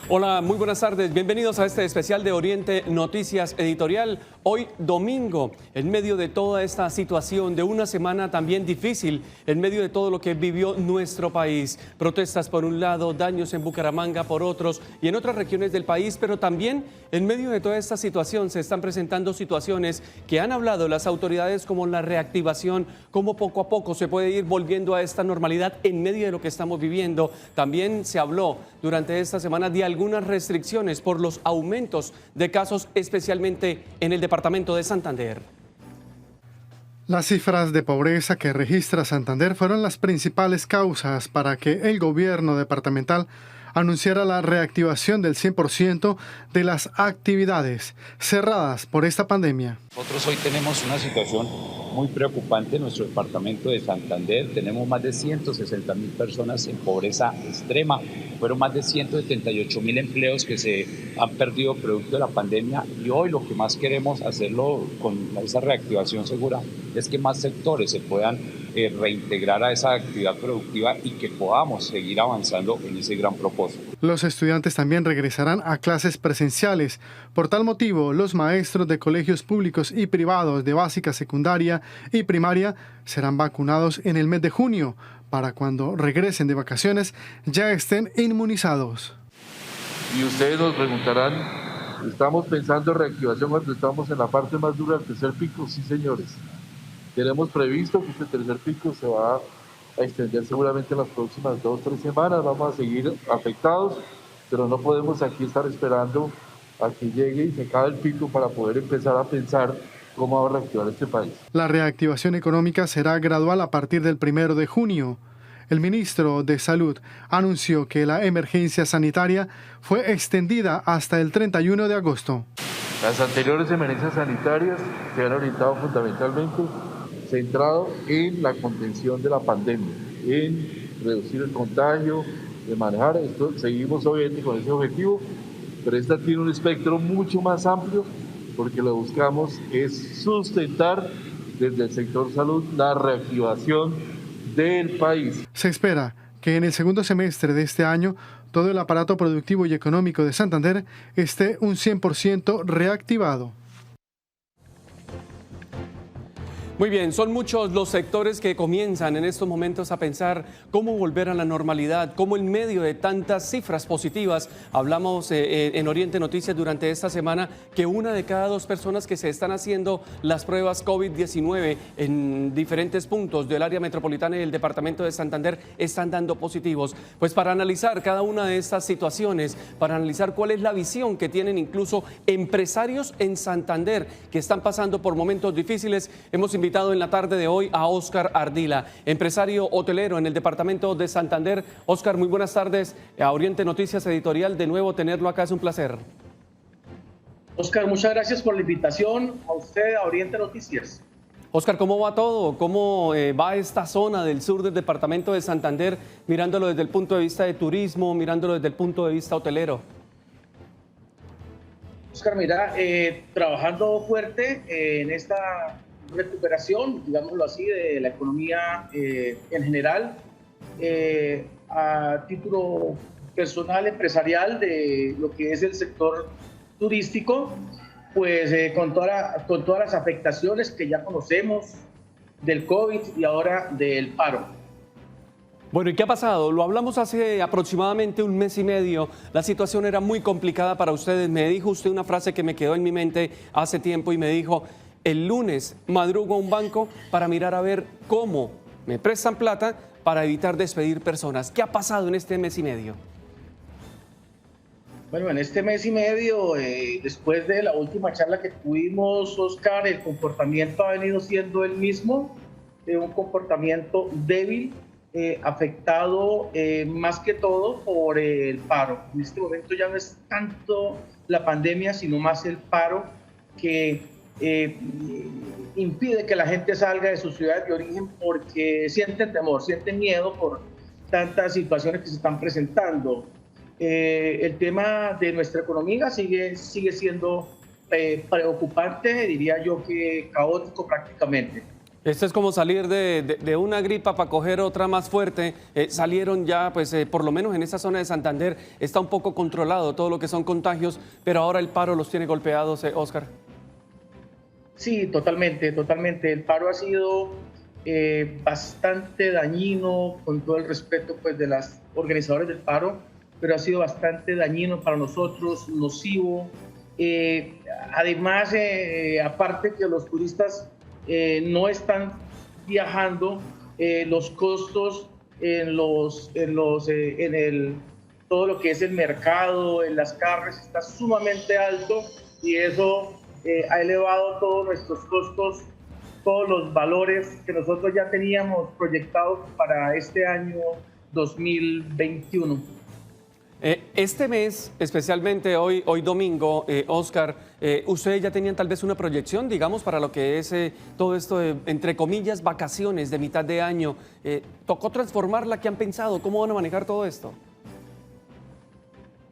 Hola, muy buenas tardes. Bienvenidos a este especial de Oriente Noticias Editorial. Hoy domingo, en medio de toda esta situación de una semana también difícil, en medio de todo lo que vivió nuestro país. Protestas por un lado, daños en Bucaramanga por otros y en otras regiones del país, pero también en medio de toda esta situación se están presentando situaciones que han hablado las autoridades como la reactivación, cómo poco a poco se puede ir volviendo a esta normalidad en medio de lo que estamos viviendo. También se habló durante esta semana de algunas restricciones por los aumentos de casos, especialmente en el departamento de Santander. Las cifras de pobreza que registra Santander fueron las principales causas para que el gobierno departamental anunciara la reactivación del 100% de las actividades cerradas por esta pandemia. Nosotros hoy tenemos una situación muy preocupante en nuestro departamento de Santander. Tenemos más de 160.000 personas en pobreza extrema. Fueron más de 178.000 empleos que se han perdido producto de la pandemia. Y hoy lo que más queremos hacerlo con esa reactivación segura es que más sectores se puedan reintegrar a esa actividad productiva y que podamos seguir avanzando en ese gran propósito. Los estudiantes también regresarán a clases presenciales. Por tal motivo, los maestros de colegios públicos y privados de básica, secundaria y primaria serán vacunados en el mes de junio, para cuando regresen de vacaciones ya estén inmunizados. Y ustedes nos preguntarán, ¿estamos pensando en reactivación cuando estamos en la parte más dura del tercer pico? Sí, señores. Tenemos previsto que este tercer pico se va a extender seguramente en las próximas 2 o 3 semanas. Vamos a seguir afectados, pero no podemos aquí estar esperando a que llegue y se acabe el pico para poder empezar a pensar cómo va a reactivar este país. La reactivación económica será gradual a partir del 1 de junio. El ministro de Salud anunció que la emergencia sanitaria fue extendida hasta el 31 de agosto. Las anteriores emergencias sanitarias se han orientado fundamentalmente centrado en la contención de la pandemia, en reducir el contagio, de manejar esto. Seguimos obviamente con ese objetivo, pero esta tiene un espectro mucho más amplio porque lo que buscamos es sustentar desde el sector salud la reactivación del país. Se espera que en el segundo semestre de este año todo el aparato productivo y económico de Santander esté un 100% reactivado. Muy bien, son muchos los sectores que comienzan en estos momentos a pensar cómo volver a la normalidad, cómo en medio de tantas cifras positivas, hablamos en Oriente Noticias durante esta semana que 1 de cada 2 personas que se están haciendo las pruebas COVID-19 en diferentes puntos del área metropolitana y del departamento de Santander están dando positivos. Pues para analizar cada una de estas situaciones, para analizar cuál es la visión que tienen incluso empresarios en Santander que están pasando por momentos difíciles, hemos invitado en la tarde de hoy a Óscar Ardila, empresario hotelero en el departamento de Santander. Óscar, muy buenas tardes a Oriente Noticias Editorial. De nuevo tenerlo acá es un placer. Óscar, muchas gracias por la invitación a usted a Oriente Noticias. Óscar, ¿cómo va todo? ¿Cómo va esta zona del sur del departamento de Santander, mirándolo desde el punto de vista de turismo, mirándolo desde el punto de vista hotelero? Óscar, mira, trabajando fuerte en esta recuperación, digámoslo así, de la economía en general, a título personal, empresarial, de lo que es el sector turístico, pues con todas las afectaciones que ya conocemos del COVID y ahora del paro. Bueno, ¿y qué ha pasado? Lo hablamos hace aproximadamente un mes y medio. La situación era muy complicada para ustedes. Me dijo usted una frase que me quedó en mi mente hace tiempo y me dijo: el lunes madrugo a un banco para mirar a ver cómo me prestan plata para evitar despedir personas. ¿Qué ha pasado en este mes y medio? Bueno, en este mes y medio, después de la última charla que tuvimos, Óscar, el comportamiento ha venido siendo el mismo, un comportamiento débil, afectado más que todo por el paro. En este momento ya no es tanto la pandemia, sino más el paro que impide que la gente salga de sus ciudades de origen porque sienten temor, sienten miedo por tantas situaciones que se están presentando. El tema de nuestra economía sigue siendo preocupante, diría yo que caótico prácticamente. Esto es como salir de una gripa para coger otra más fuerte. Salieron ya, pues por lo menos en esa zona de Santander está un poco controlado todo lo que son contagios, pero ahora el paro los tiene golpeados, Óscar. Sí, totalmente, totalmente. El paro ha sido bastante dañino, con todo el respeto pues, de las organizadoras del paro, pero ha sido bastante dañino para nosotros, nocivo. Además, aparte que los turistas no están viajando, los costos todo lo que es el mercado, en las carnes, está sumamente alto y eso ha elevado todos nuestros costos, todos los valores que nosotros ya teníamos proyectados para este año 2021. Este mes, especialmente hoy domingo, Óscar, ustedes ya tenían tal vez una proyección, digamos, para lo que es todo esto de, entre comillas, vacaciones de mitad de año. ¿Tocó transformarla? ¿Qué han pensado? ¿Cómo van a manejar todo esto?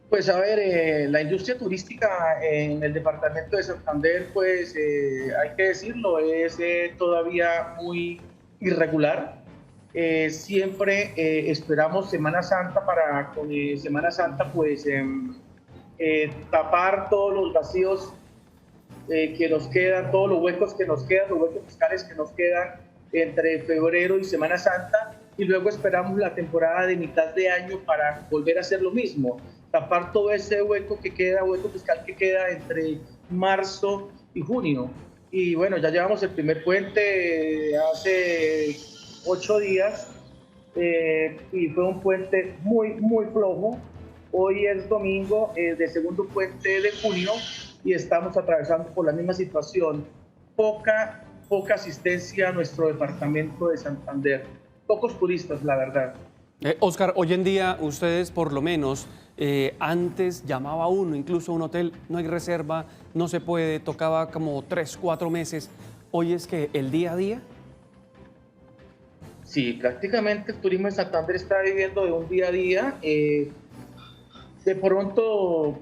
Pues a ver, la industria turística en el departamento de Santander, pues hay que decirlo, es todavía muy irregular. Siempre esperamos Semana Santa para con Semana Santa pues tapar todos los vacíos que nos quedan, todos los huecos que nos quedan, los huecos fiscales que nos quedan entre febrero y Semana Santa, y luego esperamos la temporada de mitad de año para volver a hacer lo mismo, tapar todo ese hueco que queda, hueco fiscal que queda entre marzo y junio. Y bueno, ya llevamos el primer puente hace 8 días y fue un puente muy flojo. Hoy es domingo de segundo puente de junio y estamos atravesando por la misma situación. Poca asistencia a nuestro departamento de Santander. Pocos turistas, la verdad. Óscar, hoy en día ustedes por lo menos, antes llamaba uno, incluso a un hotel, no hay reserva, no se puede, tocaba como 3, 4 meses. Hoy es que el día a día. Sí, prácticamente el turismo en Santander está viviendo de un día a día. De pronto,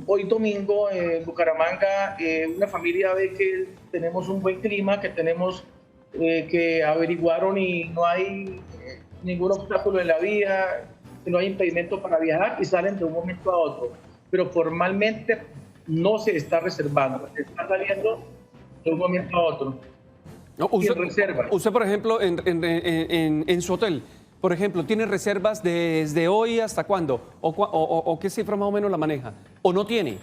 hoy domingo en Bucaramanga, una familia ve que tenemos un buen clima, que tenemos que averiguaron y no hay ningún obstáculo en la vía, que no hay impedimento para viajar y salen de un momento a otro. Pero formalmente no se está reservando, se está saliendo de un momento a otro. No, usted, por ejemplo, en su hotel, por ejemplo, ¿tiene reservas desde hoy hasta cuándo? ¿O qué cifra más o menos la maneja? ¿O no tiene?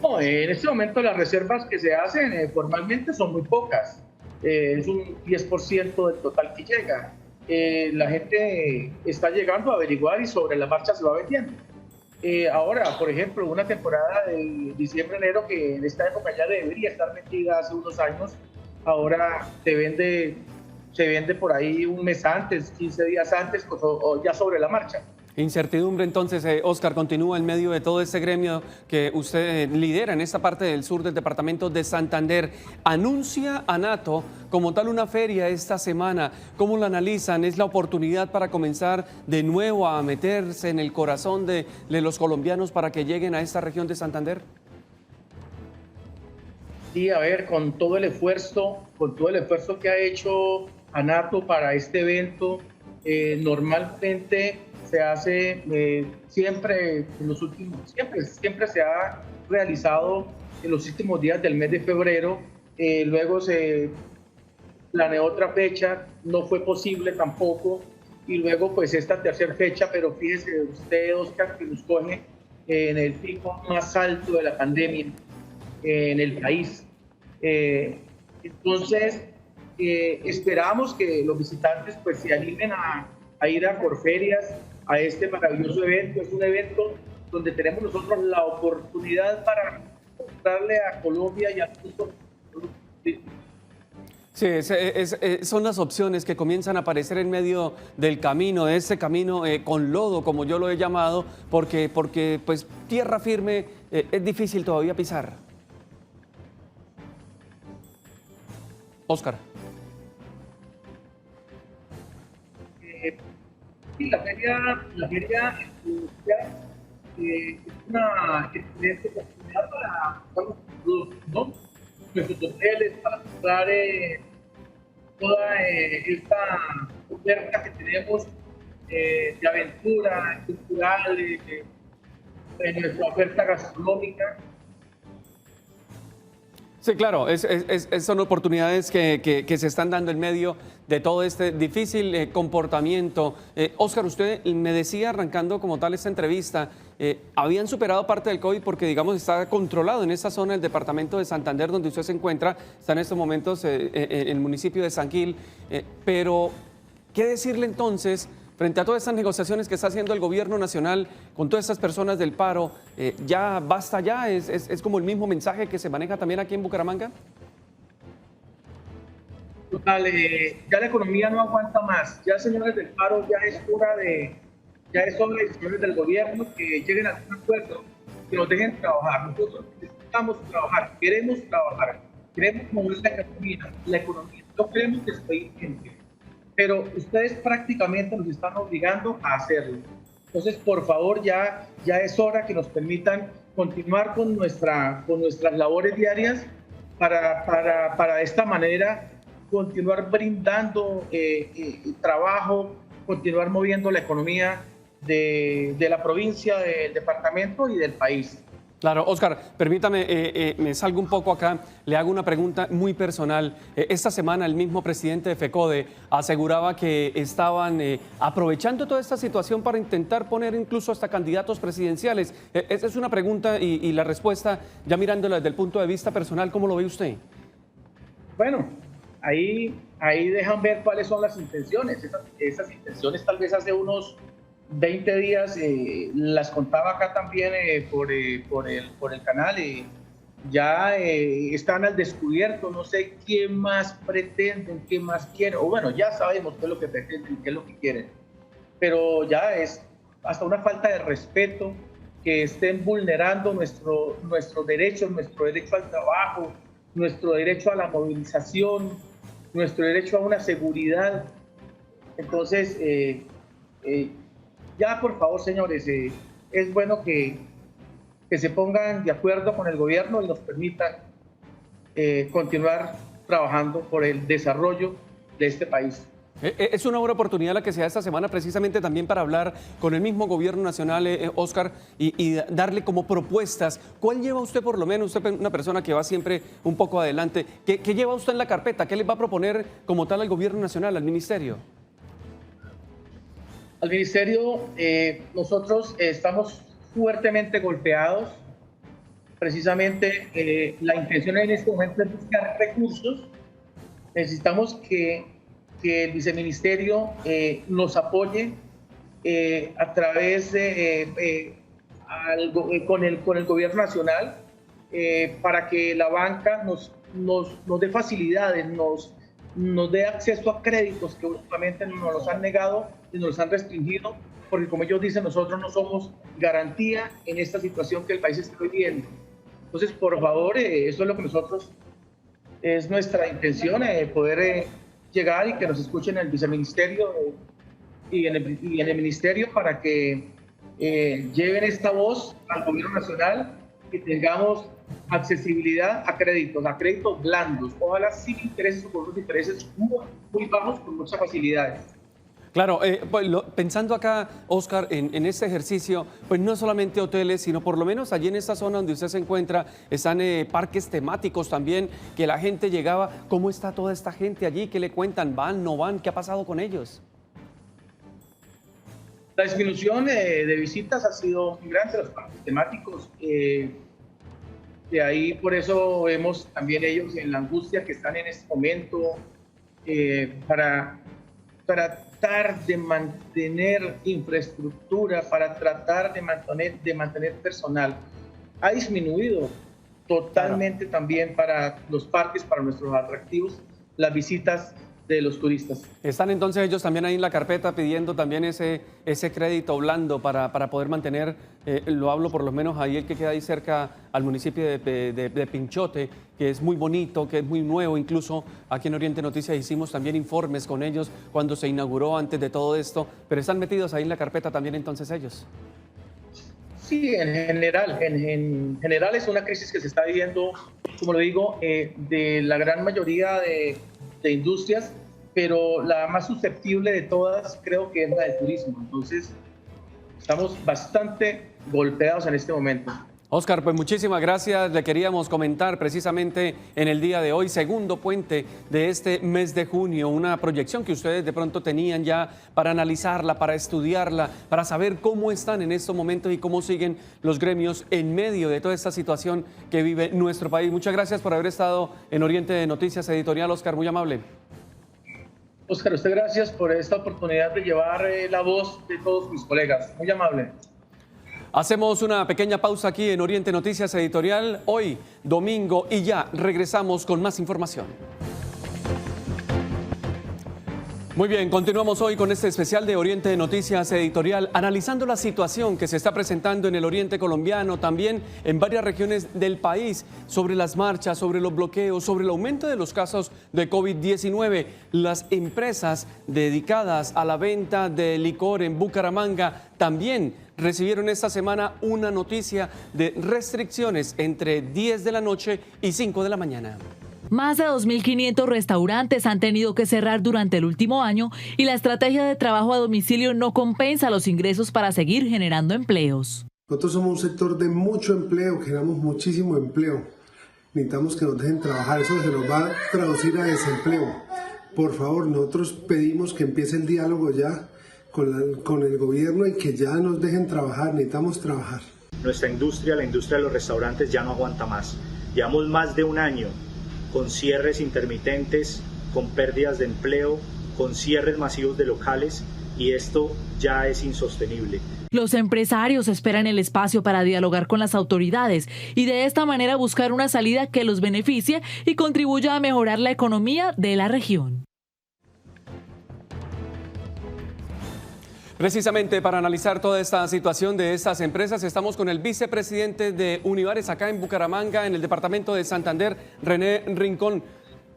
No, en este momento las reservas que se hacen formalmente son muy pocas. Es un 10% del total que llega. La gente está llegando a averiguar y sobre la marcha se va vendiendo. Ahora, por ejemplo, una temporada de diciembre-enero que en esta época ya debería estar vendida hace unos años, ahora se vende por ahí un mes antes, 15 días antes o ya sobre la marcha. Incertidumbre entonces, Óscar, continúa en medio de todo este gremio que usted lidera en esta parte del sur del departamento de Santander. Anuncia ANATO como tal una feria esta semana. ¿Cómo la analizan? ¿Es la oportunidad para comenzar de nuevo a meterse en el corazón de los colombianos para que lleguen a esta región de Santander? Sí, a ver, con todo el esfuerzo que ha hecho ANATO para este evento, normalmente se hace siempre se ha realizado en los últimos días del mes de febrero. Luego se planeó otra fecha, no fue posible tampoco, y luego pues esta tercera fecha, pero fíjese usted, Óscar, que nos coge en el pico más alto de la pandemia en el país. Entonces esperamos que los visitantes pues se animen a ir a Corferias, a este maravilloso evento. Es un evento donde tenemos nosotros la oportunidad para mostrarle a Colombia y al mundo. Sí, son las opciones que comienzan a aparecer en medio del camino, de ese camino con lodo, como yo lo he llamado, porque pues tierra firme es difícil todavía pisar. Óscar. Sí, la feria es una excelente oportunidad para nuestros hoteles, para mostrar toda esta oferta que tenemos de aventura cultural, de nuestra oferta gastronómica. Sí, claro, son oportunidades que se están dando en medio de todo este difícil comportamiento. Óscar, usted me decía, arrancando como tal esta entrevista, habían superado parte del COVID porque, digamos, está controlado en esta zona del departamento de Santander, donde usted se encuentra, está en estos momentos en el municipio de San Gil, pero ¿qué decirle entonces frente a todas estas negociaciones que está haciendo el gobierno nacional con todas estas personas del paro? ¿Ya basta ya? ¿Es como el mismo mensaje que se maneja también aquí en Bucaramanga? Total, ya la economía no aguanta más. Ya, señores del paro, ya es hora de señores del gobierno que lleguen a un acuerdo, que nos dejen trabajar. Nosotros necesitamos trabajar, queremos mover la economía, no queremos destruir gente. Pero ustedes prácticamente nos están obligando a hacerlo. Entonces, por favor, ya es hora que nos permitan continuar con nuestras labores diarias para de esta manera continuar brindando trabajo, continuar moviendo la economía de la provincia, del departamento y del país. Claro, Óscar, permítame, me salgo un poco acá, le hago una pregunta muy personal. Esta semana el mismo presidente de FECODE aseguraba que estaban aprovechando toda esta situación para intentar poner incluso hasta candidatos presidenciales. Esa es una pregunta y la respuesta, ya mirándola desde el punto de vista personal, ¿cómo lo ve usted? Bueno, ahí dejan ver cuáles son las intenciones. Esas intenciones tal vez hace unos 20 días las contaba acá también por el canal. Ya están al descubierto, no sé qué más pretenden, qué más quieren, o bueno, ya sabemos qué es lo que pretenden, qué es lo que quieren, pero ya es hasta una falta de respeto que estén vulnerando nuestros derechos, nuestro derecho al trabajo, nuestro derecho a la movilización, nuestro derecho a una seguridad. Entonces, ya por favor, señores, es bueno que se pongan de acuerdo con el gobierno y nos permitan continuar trabajando por el desarrollo de este país. Es una buena oportunidad la que se da esta semana precisamente también para hablar con el mismo gobierno nacional, Óscar, y darle como propuestas. ¿Cuál lleva usted por lo menos, usted es una persona que va siempre un poco adelante, ¿qué lleva usted en la carpeta? ¿Qué le va a proponer como tal al gobierno nacional, al ministerio? Al ministerio, nosotros estamos fuertemente golpeados. Precisamente la intención en este momento es buscar recursos. Necesitamos que el viceministerio nos apoye a través con el gobierno nacional para que la banca nos dé facilidades, nos dé acceso a créditos que últimamente nos los han negado y nos los han restringido, porque como ellos dicen, nosotros no somos garantía en esta situación que el país está viviendo. Entonces, por favor, eso es lo que nosotros, es nuestra intención, poder llegar y que nos escuchen en el viceministerio y en el ministerio para que lleven esta voz al gobierno nacional y tengamos accesibilidad a créditos blandos, ojalá sin intereses o con unos intereses muy bajos, con muchas facilidades. Claro, pues pensando acá, Óscar, en este ejercicio, pues no solamente hoteles, sino por lo menos allí en esta zona donde usted se encuentra, están parques temáticos también, que la gente llegaba. ¿Cómo está toda esta gente allí? ¿Qué le cuentan? ¿Van, no van? ¿Qué ha pasado con ellos? La disminución de visitas ha sido muy grande, los parques temáticos. De ahí, por eso vemos también ellos en la angustia que están en este momento para tratar de mantener infraestructura, para tratar de mantener personal. Ha disminuido totalmente también para los parques, para nuestros atractivos, las visitas de los turistas. Están entonces ellos también ahí en la carpeta pidiendo también ese crédito blando para poder mantener, lo hablo por lo menos ahí el que queda ahí cerca al municipio de Pinchote, que es muy bonito, que es muy nuevo. Incluso aquí en Oriente Noticias hicimos también informes con ellos cuando se inauguró antes de todo esto, pero están metidos ahí en la carpeta también entonces ellos. Sí, en general es una crisis que se está viviendo, como lo digo, de la gran mayoría de industrias. pero la más susceptible de todas creo que es la de turismo. Entonces, estamos bastante golpeados en este momento. Oscar, pues muchísimas gracias. Le queríamos comentar precisamente en el día de hoy, segundo puente de este mes de junio, una proyección que ustedes de pronto tenían ya para analizarla, para estudiarla, para saber cómo están en estos momentos y cómo siguen los gremios en medio de toda esta situación que vive nuestro país. Muchas gracias por haber estado en Oriente de Noticias Editorial, Oscar, muy amable. Oscar, usted gracias por esta oportunidad de llevar la voz de todos mis colegas. Muy amable. Hacemos una pequeña pausa aquí en Oriente Noticias Editorial, hoy domingo, y ya regresamos con más información. Muy bien, continuamos hoy con este especial de Oriente Noticias Editorial, analizando la situación que se está presentando en el oriente colombiano, también en varias regiones del país, sobre las marchas, sobre los bloqueos, sobre el aumento de los casos de COVID-19. Las empresas dedicadas a la venta de licor en Bucaramanga también recibieron esta semana una noticia de restricciones entre 10 de la noche y 5 de la mañana. Más de 2.500 restaurantes han tenido que cerrar durante el último año y la estrategia de trabajo a domicilio no compensa los ingresos para seguir generando empleos. Nosotros somos un sector de mucho empleo, generamos muchísimo empleo. Necesitamos que nos dejen trabajar, eso se nos va a traducir a desempleo. Por favor, nosotros pedimos que empiece el diálogo ya con el gobierno y que ya nos dejen trabajar, necesitamos trabajar. Nuestra industria, la industria de los restaurantes ya no aguanta más. Llevamos más de un año con cierres intermitentes, con pérdidas de empleo, con cierres masivos de locales y esto ya es insostenible. Los empresarios esperan el espacio para dialogar con las autoridades y de esta manera buscar una salida que los beneficie y contribuya a mejorar la economía de la región. Precisamente para analizar toda esta situación de estas empresas, estamos con el vicepresidente de Univares acá en Bucaramanga, en el departamento de Santander, René Rincón.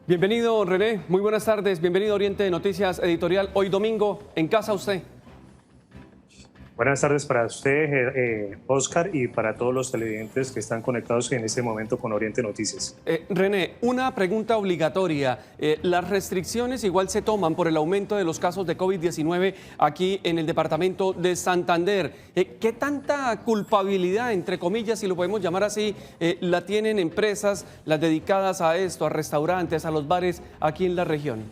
Bienvenido, René. Muy buenas tardes. Bienvenido a Oriente de Noticias Editorial. Hoy domingo, en casa usted. Buenas tardes para usted, Oscar, y para todos los televidentes que están conectados en este momento con Oriente Noticias. René, una pregunta obligatoria. Las restricciones igual se toman por el aumento de los casos de COVID-19 aquí en el departamento de Santander. ¿Qué tanta culpabilidad, entre comillas, si lo podemos llamar así, la tienen empresas, las dedicadas a esto, a restaurantes, a los bares aquí en la región?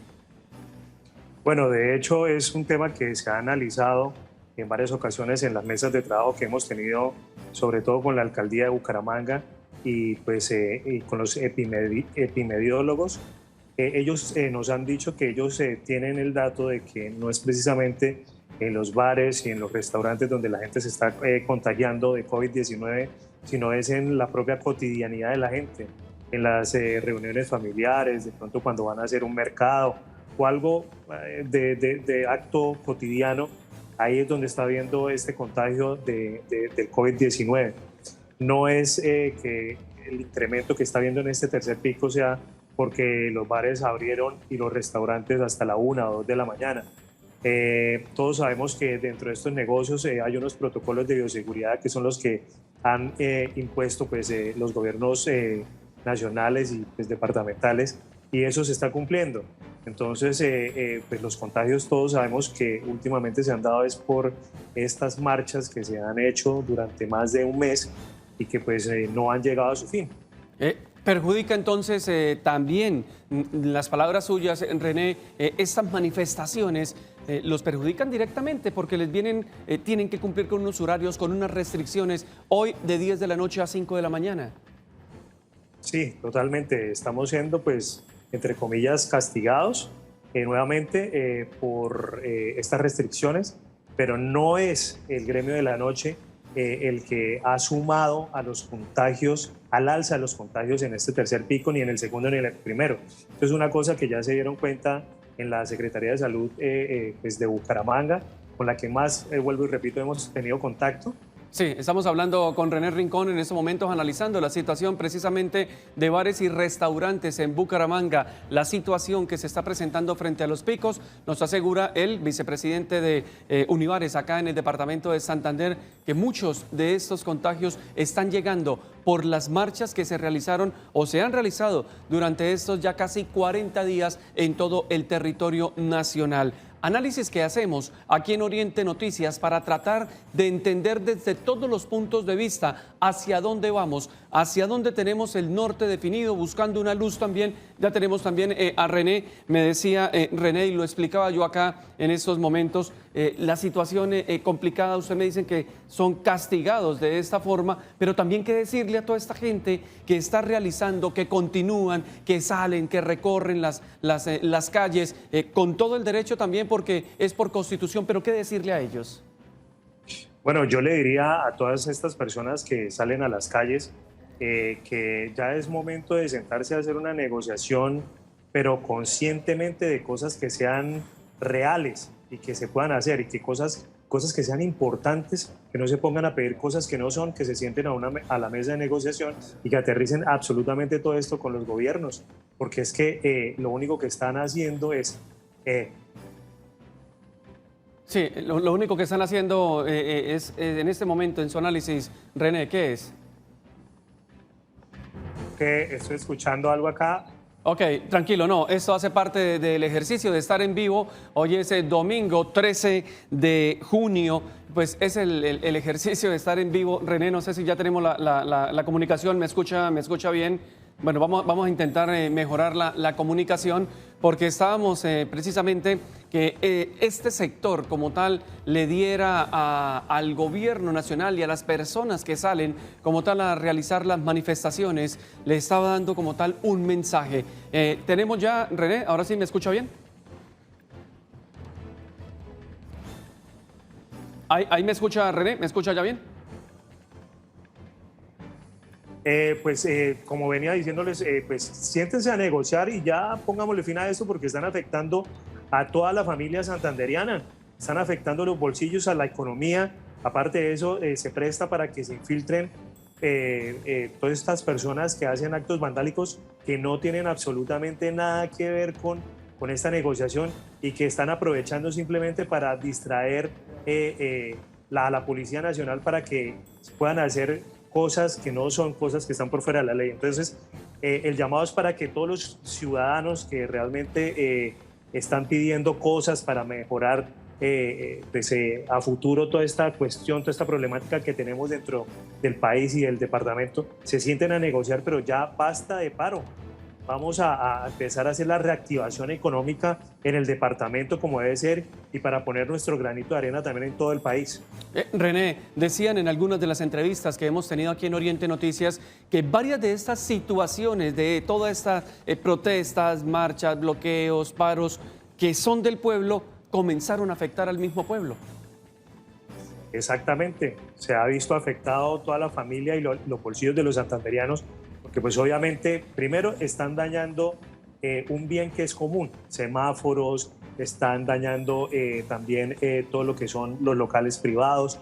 Bueno, de hecho es un tema que se ha analizado en varias ocasiones en las mesas de trabajo que hemos tenido, sobre todo con la alcaldía de Bucaramanga y pues y con los epidemiólogos. Ellos nos han dicho que ellos tienen el dato de que no es precisamente en los bares y en los restaurantes donde la gente se está contagiando de COVID-19, sino es en la propia cotidianidad de la gente, en las reuniones familiares, de pronto cuando van a hacer un mercado o algo de acto cotidiano. Ahí es donde está habiendo este contagio del COVID-19. No es que el incremento que está habiendo en este tercer pico sea porque los bares abrieron y los restaurantes hasta la 1 o 2 de la mañana. Todos sabemos que dentro de estos negocios hay unos protocolos de bioseguridad que son los que han impuesto pues, los gobiernos nacionales y pues, departamentales, y eso se está cumpliendo. Entonces, pues los contagios todos sabemos que últimamente se han dado es por estas marchas que se han hecho durante más de un mes y que pues no han llegado a su fin. ¿Perjudica entonces también las palabras suyas, René, estas manifestaciones los perjudican directamente porque les vienen, tienen que cumplir con unos horarios, con unas restricciones, hoy de 10 de la noche a 5 de la mañana? Sí, totalmente. Estamos siendo pues entre comillas, castigados nuevamente por estas restricciones, pero no es el gremio de la noche el que ha sumado a los contagios, al alza de los contagios en este tercer pico, ni en el segundo ni en el primero. Esto es una cosa que ya se dieron cuenta en la Secretaría de Salud pues de Bucaramanga, con la que más, vuelvo y repito, hemos tenido contacto, Sí, estamos hablando con René Rincón en estos momentos, analizando la situación precisamente de bares y restaurantes en Bucaramanga, la situación que se está presentando frente a los picos. Nos asegura el vicepresidente de Unibares acá en el departamento de Santander que muchos de estos contagios están llegando por las marchas que se realizaron o se han realizado durante estos ya casi 40 días en todo el territorio nacional. Análisis que hacemos aquí en Oriente Noticias para tratar de entender desde todos los puntos de vista hacia dónde vamos, hacia dónde tenemos el norte definido, buscando una luz también. Ya tenemos también a René, me decía René, y lo explicaba yo acá en estos momentos, la situación complicada. Usted me dicen que son castigados de esta forma, pero también que decirle a toda esta gente que está realizando, que continúan, que salen, que recorren las calles, con todo el derecho también, porque es por constitución, pero ¿qué decirle a ellos? Bueno, yo le diría a todas estas personas que salen a las calles que ya es momento de sentarse a hacer una negociación, pero conscientemente de cosas que sean reales y que se puedan hacer, y que cosas que sean importantes, que no se pongan a pedir cosas que no son, que se sienten a la mesa de negociación y que aterricen absolutamente todo esto con los gobiernos, porque es que lo único que están haciendo es... Sí, lo único que están haciendo es en este momento en su análisis, René, ¿qué es? Que estoy escuchando algo acá. Ok, tranquilo, no, esto hace parte del ejercicio de estar en vivo. Hoy es el domingo 13 de junio, pues es el ejercicio de estar en vivo. René, no sé si ya tenemos la comunicación, ¿me escucha bien? Bueno, vamos a intentar mejorar la comunicación, porque estábamos precisamente que este sector como tal le diera al gobierno nacional y a las personas que salen como tal a realizar las manifestaciones, le estaba dando como tal un mensaje. Tenemos ya, René, ahora sí me escucha bien. Ahí me escucha, René, ¿me escucha ya bien? Como venía diciéndoles, pues siéntense a negociar y ya pongámosle fin a esto, porque están afectando a toda la familia santanderiana, están afectando los bolsillos, a la economía. Aparte de eso, se presta para que se infiltren todas estas personas que hacen actos vandálicos que no tienen absolutamente nada que ver con esta negociación, y que están aprovechando simplemente para distraer a la Policía Nacional para que puedan hacer cosas que no son, cosas que están por fuera de la ley. Entonces, el llamado es para que todos los ciudadanos que realmente están pidiendo cosas para mejorar a futuro toda esta cuestión, toda esta problemática que tenemos dentro del país y del departamento, se sienten a negociar, pero ya basta de paro. Vamos a empezar a hacer la reactivación económica en el departamento como debe ser, y para poner nuestro granito de arena también en todo el país. René, decían en algunas de las entrevistas que hemos tenido aquí en Oriente Noticias que varias de estas situaciones, de todas estas protestas, marchas, bloqueos, paros, que son del pueblo, comenzaron a afectar al mismo pueblo. Exactamente, se ha visto afectado toda la familia y los bolsillos de los santanderianos, porque pues obviamente primero están dañando un bien que es común, semáforos, están dañando también todo lo que son los locales privados,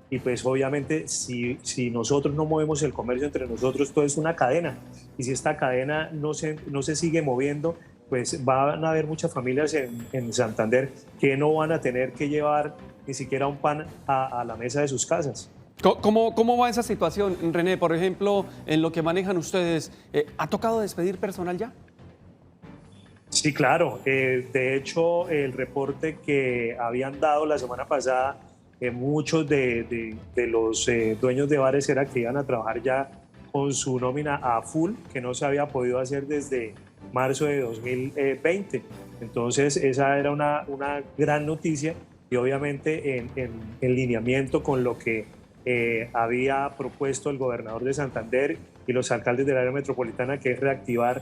y pues obviamente si nosotros no movemos el comercio entre nosotros, todo es una cadena, y si esta cadena no se sigue moviendo, pues van a haber muchas familias en Santander que no van a tener que llevar ni siquiera un pan a la mesa de sus casas. ¿Cómo va esa situación, René? Por ejemplo, en lo que manejan ustedes, ¿ha tocado despedir personal ya? Sí, claro. De hecho, el reporte que habían dado la semana pasada, muchos de los dueños de bares era que iban a trabajar ya con su nómina a full, que no se había podido hacer desde marzo de 2020. Entonces, esa era una gran noticia, y obviamente en lineamiento con lo que había propuesto el gobernador de Santander y los alcaldes del área metropolitana, que es reactivar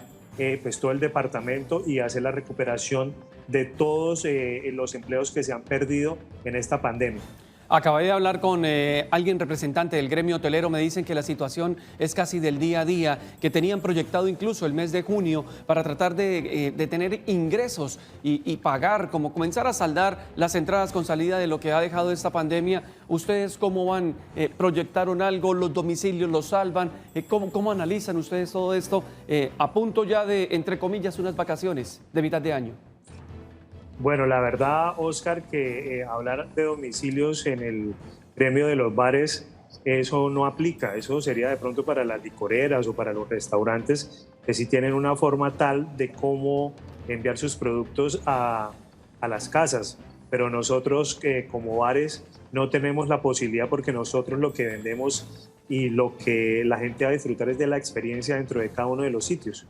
pues todo el departamento y hacer la recuperación de todos los empleos que se han perdido en esta pandemia. Acabé de hablar con alguien representante del gremio hotelero. Me dicen que la situación es casi del día a día, que tenían proyectado incluso el mes de junio para tratar de tener ingresos y pagar, como comenzar a saldar las entradas con salida de lo que ha dejado esta pandemia. ¿Ustedes cómo van? ¿Proyectaron algo? ¿Los domicilios los salvan? ¿Cómo analizan ustedes todo esto a punto ya de, entre comillas, unas vacaciones de mitad de año? Bueno, la verdad, Oscar, que hablar de domicilios en el gremio de los bares, eso no aplica. Eso sería de pronto para las licoreras o para los restaurantes que sí tienen una forma tal de cómo enviar sus productos a las casas. Pero nosotros como bares no tenemos la posibilidad, porque nosotros lo que vendemos y lo que la gente va a disfrutar es de la experiencia dentro de cada uno de los sitios.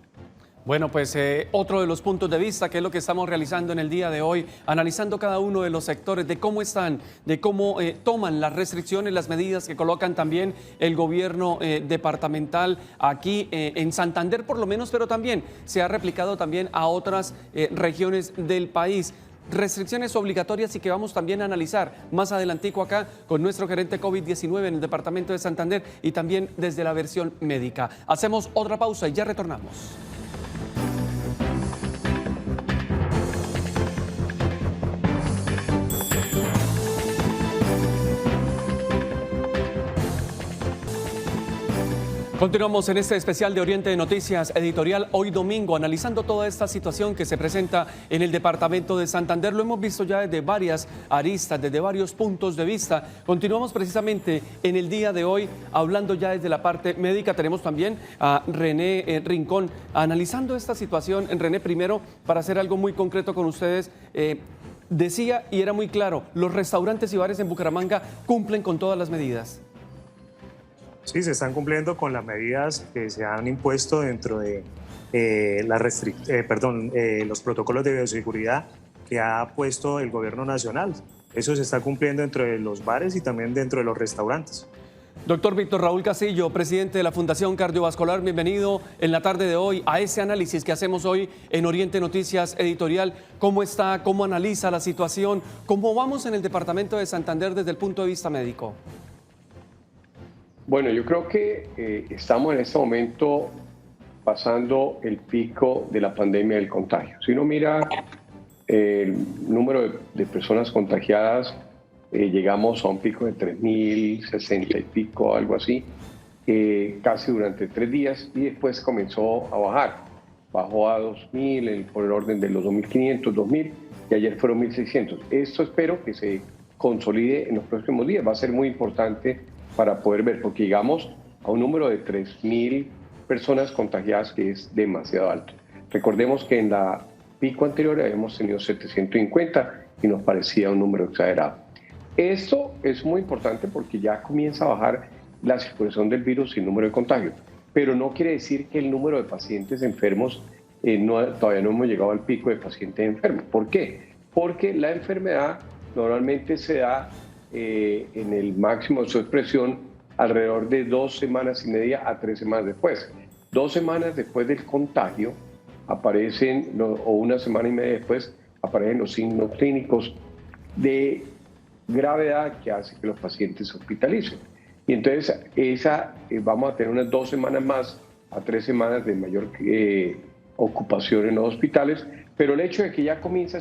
Bueno, pues otro de los puntos de vista, que es lo que estamos realizando en el día de hoy, analizando cada uno de los sectores, de cómo están, de cómo toman las restricciones, las medidas que colocan también el gobierno departamental aquí en Santander por lo menos, pero también se ha replicado también a otras regiones del país. Restricciones obligatorias y que vamos también a analizar más adelantico acá con nuestro gerente COVID-19 en el departamento de Santander y también desde la versión médica. Hacemos otra pausa y ya retornamos. Continuamos en este especial de Oriente de Noticias editorial hoy domingo, analizando toda esta situación que se presenta en el departamento de Santander. Lo hemos visto ya desde varias aristas, desde varios puntos de vista. Continuamos precisamente en el día de hoy hablando ya desde la parte médica. Tenemos también a René Rincón analizando esta situación. René, primero, para hacer algo muy concreto con ustedes, decía y era muy claro, los restaurantes y bares en Bucaramanga cumplen con todas las medidas. Sí, se están cumpliendo con las medidas que se han impuesto dentro de los protocolos de bioseguridad que ha puesto el gobierno nacional. Eso se está cumpliendo dentro de los bares y también dentro de los restaurantes. Doctor Víctor Raúl Castillo, presidente de la Fundación Cardiovascular, bienvenido en la tarde de hoy a ese análisis que hacemos hoy en Oriente Noticias Editorial. ¿Cómo está? ¿Cómo analiza la situación? ¿Cómo vamos en el departamento de Santander desde el punto de vista médico? Bueno, yo creo que estamos en este momento pasando el pico de la pandemia del contagio. Si uno mira el número de personas contagiadas, llegamos a un pico de 3.060 y pico, algo así, casi durante 3 días, y después comenzó a bajar. Bajó a 2.000, por el orden de los 2.500, 2.000, y ayer fueron 1.600. Esto espero que se consolide en los próximos días. Va a ser muy importante para poder ver, porque llegamos a un número de 3.000 personas contagiadas, que es demasiado alto. Recordemos que en la pico anterior habíamos tenido 750 y nos parecía un número exagerado. Esto es muy importante porque ya comienza a bajar la circulación del virus y el número de contagios, pero no quiere decir que el número de pacientes enfermos, todavía no hemos llegado al pico de pacientes enfermos. ¿Por qué? Porque la enfermedad normalmente se da en el máximo de su expresión alrededor de 2 semanas y media a 3 semanas después. 2 semanas después del contagio aparecen, o 1 semana y media después, aparecen los signos clínicos de gravedad que hace que los pacientes se hospitalicen. Y entonces vamos a tener unas 2 semanas más a 3 semanas de mayor ocupación en los hospitales, pero el hecho de que ya comience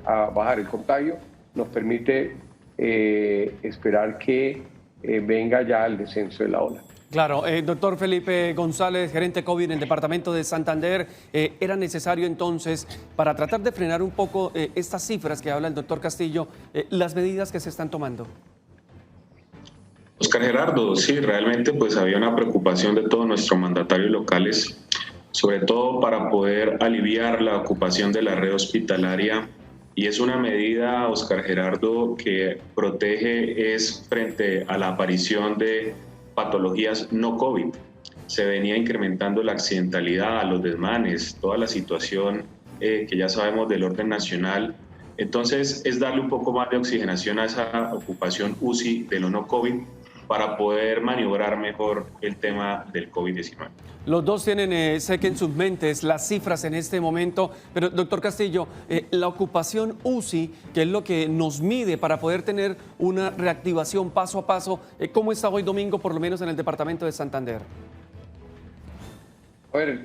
a bajar el contagio nos permite esperar que venga ya el descenso de la ola. Claro, doctor Felipe González, gerente COVID en el departamento de Santander, ¿era necesario entonces, para tratar de frenar un poco estas cifras que habla el doctor Castillo, las medidas que se están tomando? Oscar Gerardo, sí, realmente pues había una preocupación de todos nuestros mandatarios locales, sobre todo para poder aliviar la ocupación de la red hospitalaria. Y es una medida, Oscar Gerardo, que protege frente a la aparición de patologías no COVID. Se venía incrementando la accidentalidad, los desmanes, toda la situación que ya sabemos del orden nacional. Entonces es darle un poco más de oxigenación a esa ocupación UCI de lo no COVID para poder maniobrar mejor el tema del COVID-19. Los dos tienen, sé que en sus mentes, las cifras en este momento, pero doctor Castillo, la ocupación UCI, que es lo que nos mide para poder tener una reactivación paso a paso, ¿cómo está hoy domingo, por lo menos en el departamento de Santander? A ver,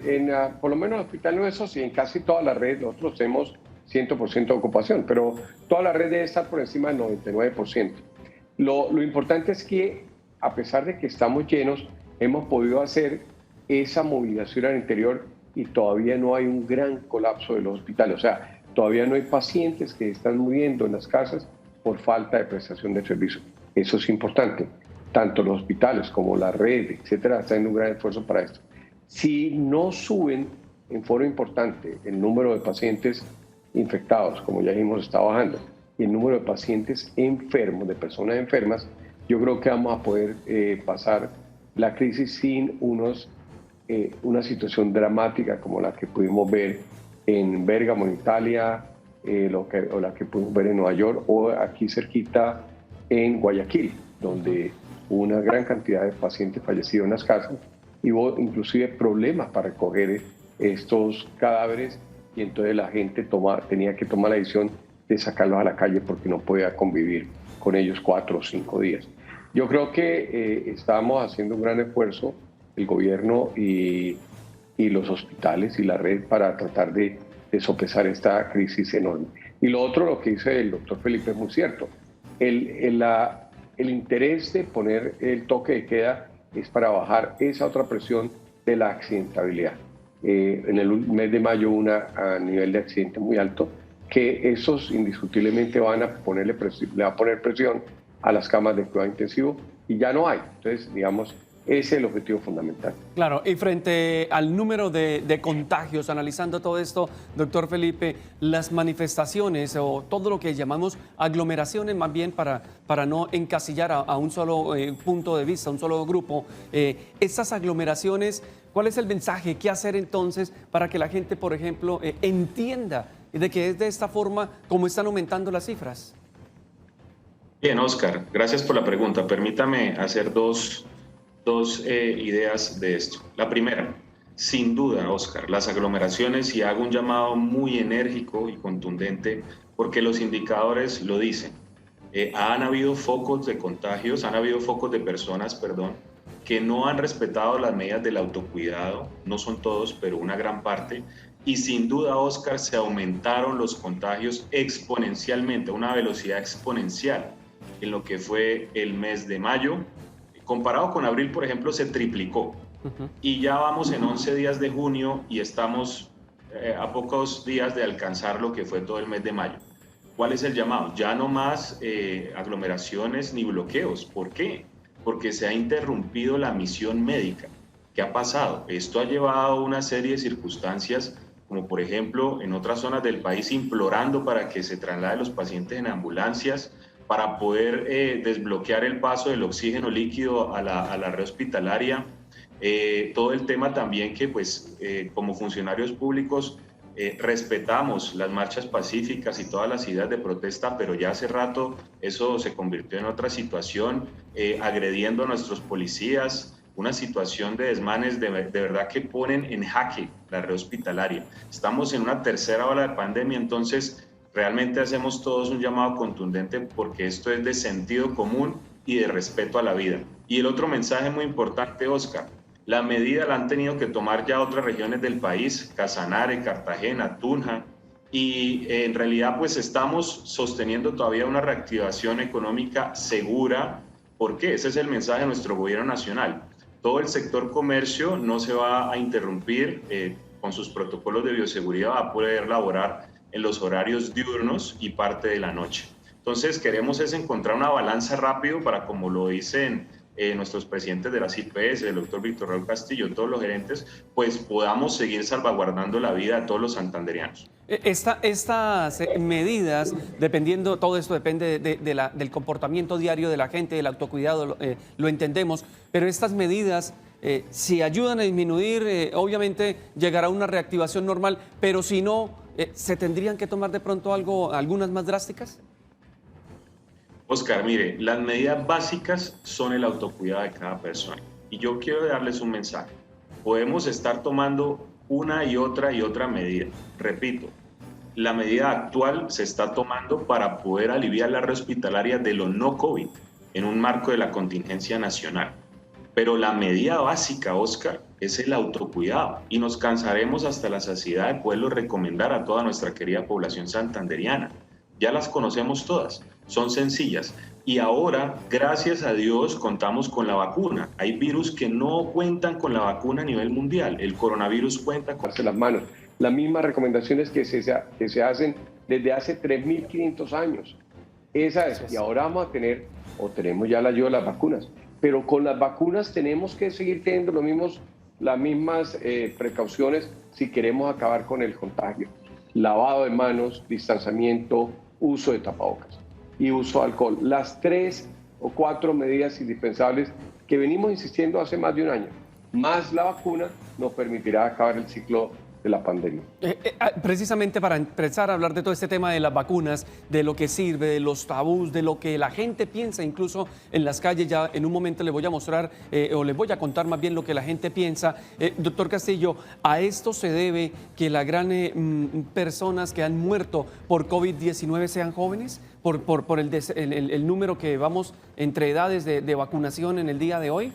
por lo menos en el Hospital Nuestro y en casi toda la red nosotros tenemos 100% de ocupación, pero toda la red debe estar por encima del 99%. Lo importante es que, a pesar de que estamos llenos, hemos podido hacer esa movilización al interior y todavía no hay un gran colapso de los hospitales. O sea, todavía no hay pacientes que están muriendo en las casas por falta de prestación de servicio. Eso es importante. Tanto los hospitales como la red, etcétera, están haciendo un gran esfuerzo para esto. Si no suben en forma importante el número de pacientes infectados, como ya dijimos, está bajando, y el número de pacientes enfermos, de personas enfermas, yo creo que vamos a poder pasar la crisis sin una situación dramática como la que pudimos ver en Bérgamo, en Italia, o la que pudimos ver en Nueva York, o aquí cerquita en Guayaquil, donde hubo una gran cantidad de pacientes fallecidos en las casas y hubo inclusive problemas para recoger estos cadáveres, y entonces la gente tenía que tomar la decisión de sacarlos a la calle porque no podía convivir con ellos 4 o 5 días. Yo creo que estamos haciendo un gran esfuerzo, el gobierno y los hospitales y la red, para tratar de sopesar esta crisis enorme. Y lo otro, lo que dice el doctor Felipe, es muy cierto. El interés de poner el toque de queda es para bajar esa otra presión de la accidentabilidad. En el mes de mayo a nivel de accidente muy alto, que esos indiscutiblemente le va a poner presión a las camas de cuidado intensivo, y ya no hay. Entonces, digamos, ese es el objetivo fundamental. Claro, y frente al número de contagios, analizando todo esto, doctor Felipe, las manifestaciones o todo lo que llamamos aglomeraciones, más bien para no encasillar a un solo punto de vista, un solo grupo, esas aglomeraciones, ¿cuál es el mensaje? ¿Qué hacer entonces para que la gente, por ejemplo, entienda de que es de esta forma como están aumentando las cifras? Bien, Oscar, gracias por la pregunta. Permítame hacer dos ideas de esto. La primera, sin duda, Oscar, las aglomeraciones, y hago un llamado muy enérgico y contundente porque los indicadores lo dicen. Han habido focos de contagios, han habido focos de personas, que no han respetado las medidas del autocuidado, no son todos, pero una gran parte, y sin duda, Oscar, se aumentaron los contagios exponencialmente, a una velocidad exponencial en lo que fue el mes de mayo. Comparado con abril, por ejemplo, se triplicó. Y ya vamos en 11 días de junio y estamos a pocos días de alcanzar lo que fue todo el mes de mayo. ¿Cuál es el llamado? Ya no más aglomeraciones ni bloqueos. ¿Por qué? Porque se ha interrumpido la misión médica. ¿Qué ha pasado? Esto ha llevado a una serie de circunstancias, como por ejemplo en otras zonas del país implorando para que se trasladen los pacientes en ambulancias, para poder desbloquear el paso del oxígeno líquido a la red hospitalaria. Todo el tema también que como funcionarios públicos respetamos las marchas pacíficas y todas las ideas de protesta, pero ya hace rato eso se convirtió en otra situación, agrediendo a nuestros policías, una situación de desmanes de verdad que ponen en jaque la red hospitalaria. Estamos en una tercera ola de pandemia, entonces realmente hacemos todos un llamado contundente porque esto es de sentido común y de respeto a la vida. Y el otro mensaje muy importante, Oscar, la medida la han tenido que tomar ya otras regiones del país, Casanare, Cartagena, Tunja, y en realidad estamos sosteniendo todavía una reactivación económica segura. ¿Por qué? Ese es el mensaje de nuestro gobierno nacional. Todo el sector comercio no se va a interrumpir, con sus protocolos de bioseguridad va a poder laborar en los horarios diurnos y parte de la noche. Entonces queremos encontrar una balanza rápido para, como lo dicen nuestros presidentes de las IPS, el doctor Víctor Raúl Castillo, todos los gerentes, podamos seguir salvaguardando la vida de todos los santandereanos. Estas medidas, todo esto depende del comportamiento diario de la gente, del autocuidado, lo entendemos, pero estas medidas, si ayudan a disminuir, obviamente llegará una reactivación normal, pero si no, ¿se tendrían que tomar de pronto algunas más drásticas? Oscar, mire, las medidas básicas son el autocuidado de cada persona. Y yo quiero darles un mensaje. Podemos estar tomando una y otra medida. Repito, la medida actual se está tomando para poder aliviar la red hospitalaria de los no COVID en un marco de la contingencia nacional. Pero la medida básica, Oscar, es el autocuidado y nos cansaremos hasta la saciedad de poderlo recomendar a toda nuestra querida población santanderiana. Ya las conocemos todas, son sencillas. Y ahora, gracias a Dios, contamos con la vacuna. Hay virus que no cuentan con la vacuna a nivel mundial. El coronavirus cuenta con las manos. Las mismas recomendaciones que se hacen desde hace 3.500 años. Esa es. Y ahora vamos a tener, o tenemos ya la ayuda de las vacunas. Pero con las vacunas tenemos que seguir teniendo las mismas precauciones si queremos acabar con el contagio. Lavado de manos, distanciamiento, uso de tapabocas y uso de alcohol. Las 3 o 4 medidas indispensables que venimos insistiendo hace más de un año, más la vacuna, nos permitirá acabar el ciclo de la pandemia. Precisamente para empezar a hablar de todo este tema de las vacunas, de lo que sirve, de los tabús, de lo que la gente piensa incluso en las calles, ya en un momento les voy a mostrar o les voy a contar más bien lo que la gente piensa. Doctor Castillo, ¿a esto se debe que las grandes personas que han muerto por COVID-19 sean jóvenes? ¿Por el número que vamos entre edades de vacunación en el día de hoy?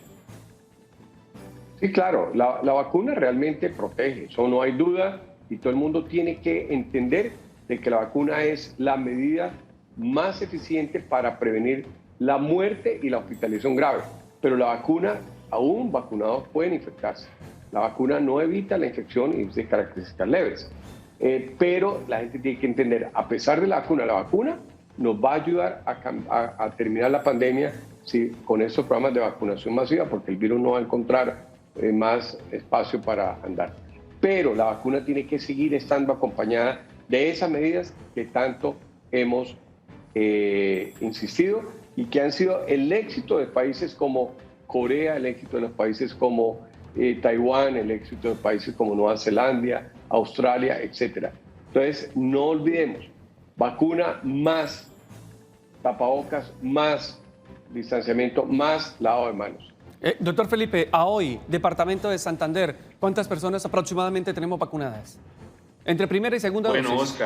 Sí, claro, la vacuna realmente protege, eso no hay duda, y todo el mundo tiene que entender de que la vacuna es la medida más eficiente para prevenir la muerte y la hospitalización grave. Pero la vacuna, aún vacunados pueden infectarse. La vacuna no evita la infección y es de características leves. Pero la gente tiene que entender, a pesar de la vacuna nos va a ayudar a terminar la pandemia con estos programas de vacunación masiva, porque el virus no va a encontrar más espacio para andar. Pero la vacuna tiene que seguir estando acompañada de esas medidas que tanto hemos insistido y que han sido el éxito de países como Corea, el éxito de los países como Taiwán, el éxito de países como Nueva Zelanda, Australia, etc. Entonces, no olvidemos, vacuna más tapabocas, más distanciamiento, más lavado de manos. Doctor Felipe, a hoy, Departamento de Santander, ¿cuántas personas aproximadamente tenemos vacunadas? Entre primera y segunda dosis.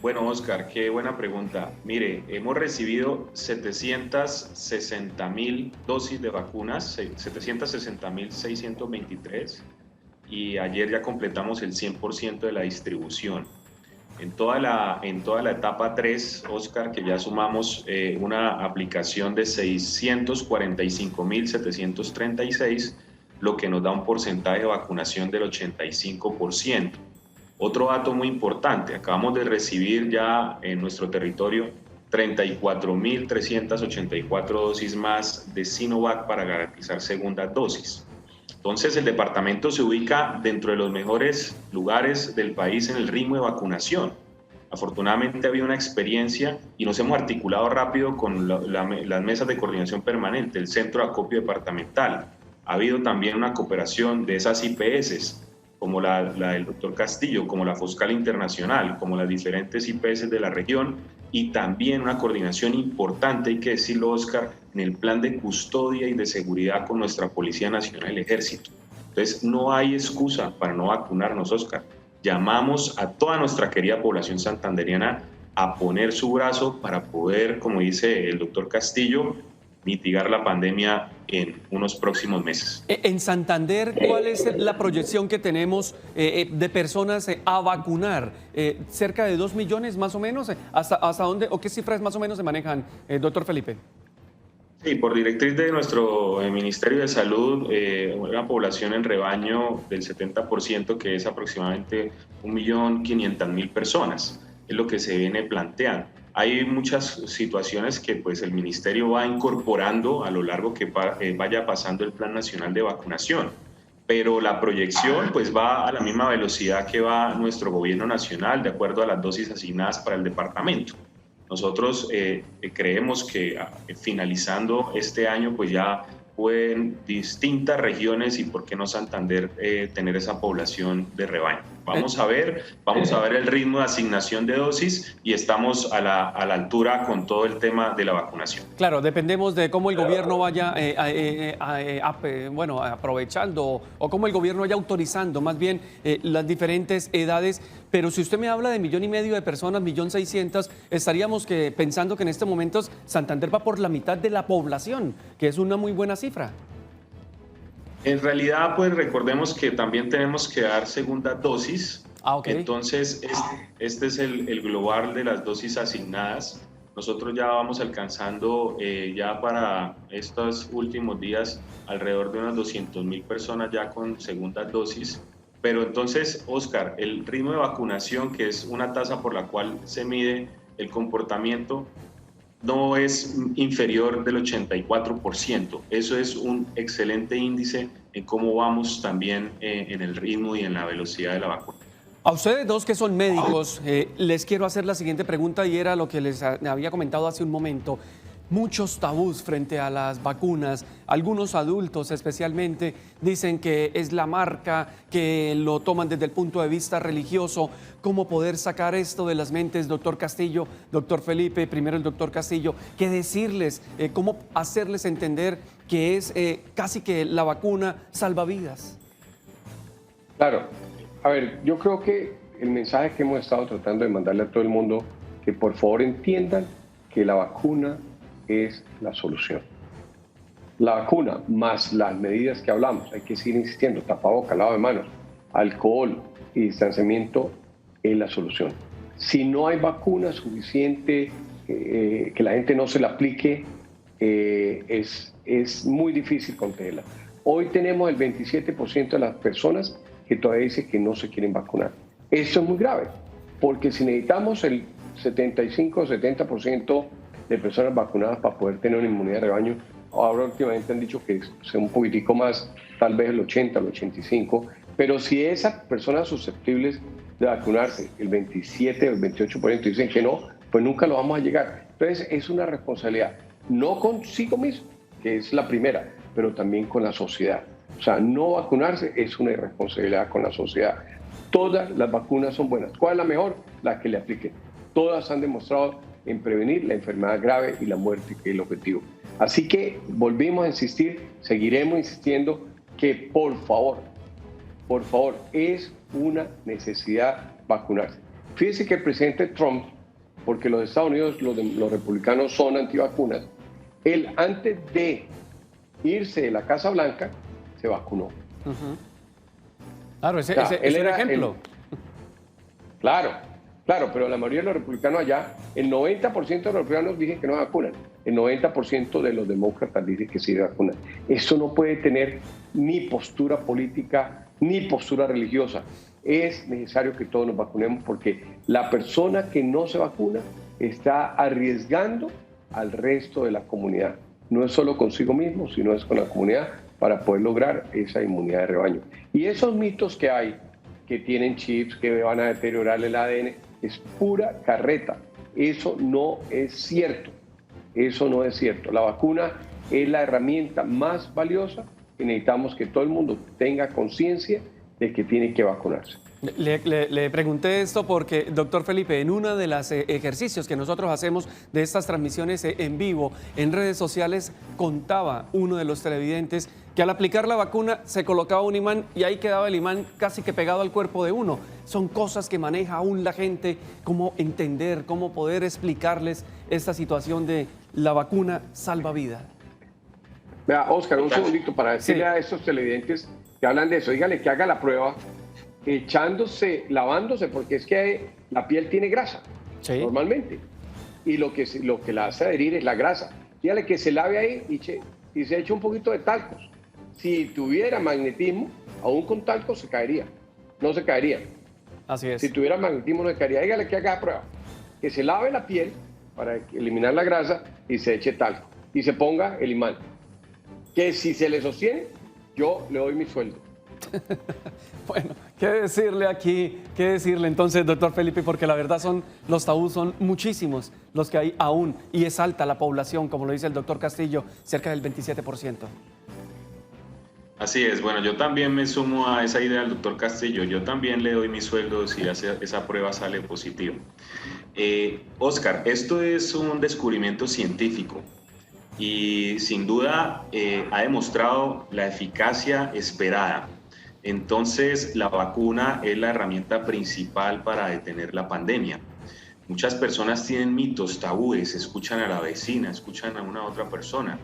Bueno, Oscar, qué buena pregunta. Mire, hemos recibido 760.000 dosis de vacunas, 760.623, y ayer ya completamos el 100% de la distribución. En toda la etapa 3, Oscar, que ya sumamos una aplicación de 645.736, lo que nos da un porcentaje de vacunación del 85%. Otro dato muy importante, acabamos de recibir ya en nuestro territorio 34.384 dosis más de Sinovac para garantizar segunda dosis. Entonces, el departamento se ubica dentro de los mejores lugares del país en el ritmo de vacunación. Afortunadamente había una experiencia y nos hemos articulado rápido con las mesas de coordinación permanente, el centro de acopio departamental. Ha habido también una cooperación de esas IPS, como la del doctor Castillo, como la Foscal Internacional, como las diferentes IPS de la región, y también una coordinación importante, hay que decirlo, Oscar, en el plan de custodia y de seguridad con nuestra Policía Nacional y el Ejército. Entonces, no hay excusa para no vacunarnos, Oscar. Llamamos a toda nuestra querida población santanderiana a poner su brazo para poder, como dice el doctor Castillo, mitigar la pandemia en unos próximos meses. En Santander, ¿cuál es la proyección que tenemos de personas a vacunar? ¿Cerca de 2 millones más o menos? ¿Hasta dónde o qué cifras más o menos se manejan, doctor Felipe? Sí, por directriz de nuestro Ministerio de Salud, una población en rebaño del 70%, que es aproximadamente 1.500.000 personas, es lo que se viene planteando. Hay muchas situaciones que pues, el Ministerio va incorporando a lo largo que vaya pasando el Plan Nacional de Vacunación, pero la proyección pues, va a la misma velocidad que va nuestro Gobierno Nacional, de acuerdo a las dosis asignadas para el departamento. Nosotros creemos que finalizando este año pues ya pueden distintas regiones y por qué no Santander tener esa población de rebaño. Vamos a ver el ritmo de asignación de dosis y estamos a la altura con todo el tema de la vacunación. Claro, dependemos de cómo el gobierno vaya aprovechando o cómo el gobierno vaya autorizando más bien las diferentes edades. Pero si usted me habla de 1,5 millones de personas, 1.600.000, estaríamos pensando que en este momento Santander va por la mitad de la población, que es una muy buena cifra. En realidad, pues recordemos que también tenemos que dar segunda dosis. Okay. Entonces, este es el global de las dosis asignadas. Nosotros ya vamos alcanzando ya para estos últimos días alrededor de unas 200.000 personas ya con segunda dosis. Pero entonces, Oscar, el ritmo de vacunación, que es una tasa por la cual se mide el comportamiento, no es inferior del 84%. Eso es un excelente índice en cómo vamos también en el ritmo y en la velocidad de la vacuna. A ustedes dos que son médicos, les quiero hacer la siguiente pregunta y era lo que les había comentado hace un momento. Muchos tabús frente a las vacunas, algunos adultos especialmente dicen que es la marca, que lo toman desde el punto de vista religioso. ¿Cómo poder sacar esto de las mentes, doctor Castillo, doctor Felipe, primero el doctor Castillo? ¿Qué decirles? ¿Cómo hacerles entender que es casi que la vacuna salva vidas? Claro, a ver, yo creo que el mensaje que hemos estado tratando de mandarle a todo el mundo, que por favor entiendan que la vacuna es la solución. La vacuna más las medidas que hablamos, hay que seguir insistiendo, tapabocas, lavado de manos, alcohol y distanciamiento es la solución. Si no hay vacuna suficiente, que la gente no se la aplique, es muy difícil contenerla. Hoy tenemos el 27% de las personas que todavía dicen que no se quieren vacunar. Esto es muy grave, porque si necesitamos el 75 o 70% de personas vacunadas para poder tener una inmunidad de rebaño, ahora últimamente han dicho que es un poquitico más, tal vez el 80, el 85, pero si esas personas susceptibles de vacunarse, el 27 o el 28% dicen que no, pues nunca lo vamos a llegar. Entonces es una responsabilidad, no consigo mismo, que es la primera, pero también con la sociedad. O sea, no vacunarse es una irresponsabilidad con la sociedad. Todas las vacunas son buenas. ¿Cuál es la mejor? La que le apliquen. Todas han demostrado en prevenir la enfermedad grave y la muerte, que es el objetivo. Así que volvimos a insistir, seguiremos insistiendo que por favor, es una necesidad vacunarse. Fíjense que el presidente Trump, porque los Estados Unidos, los republicanos son antivacunas, él antes de irse de la Casa Blanca, se vacunó. Claro, ese es el ejemplo. Claro, pero la mayoría de los republicanos allá, el 90% de los republicanos dicen que no vacunan, el 90% de los demócratas dicen que sí vacunan. Eso no puede tener ni postura política ni postura religiosa. Es necesario que todos nos vacunemos porque la persona que no se vacuna está arriesgando al resto de la comunidad. No es solo consigo mismo, sino es con la comunidad para poder lograr esa inmunidad de rebaño. Y esos mitos que hay, que tienen chips, que van a deteriorar el ADN, es pura carreta. Eso no es cierto. Eso no es cierto. La vacuna es la herramienta más valiosa y necesitamos que todo el mundo tenga conciencia de que tiene que vacunarse. Le pregunté esto porque, doctor Felipe, en uno de los ejercicios que nosotros hacemos de estas transmisiones en vivo, en redes sociales, contaba uno de los televidentes que al aplicar la vacuna se colocaba un imán y ahí quedaba el imán casi que pegado al cuerpo de uno. Son cosas que maneja aún la gente, cómo entender, cómo poder explicarles esta situación de la vacuna salva vida. Vea, Oscar, un segundito para decirle a estos televidentes que hablan de eso, dígale que haga la prueba lavándose, porque es que la piel tiene grasa, normalmente, y lo que la hace adherir es la grasa. Dígale que se lave ahí y se eche un poquito de talcos. Si tuviera magnetismo, aún con talcos se caería, no se caería. Así es. Si tuviera magnetismo no se caería. Dígale que haga la prueba, que se lave la piel para eliminar la grasa y se eche talco y se ponga el imán, que si se le sostiene, yo le doy mi sueldo. Bueno, ¿qué decirle aquí? ¿Qué decirle entonces, doctor Felipe? Porque la verdad los tabús son muchísimos los que hay aún y es alta la población, como lo dice el doctor Castillo, cerca del 27%. Así es, bueno, yo también me sumo a esa idea del doctor Castillo, yo también le doy mi sueldo si esa prueba sale positiva. Oscar, esto es un descubrimiento científico y sin duda ha demostrado la eficacia esperada. Entonces, la vacuna es la herramienta principal para detener la pandemia. Muchas personas tienen mitos, tabúes, escuchan a la vecina, escuchan a una otra persona,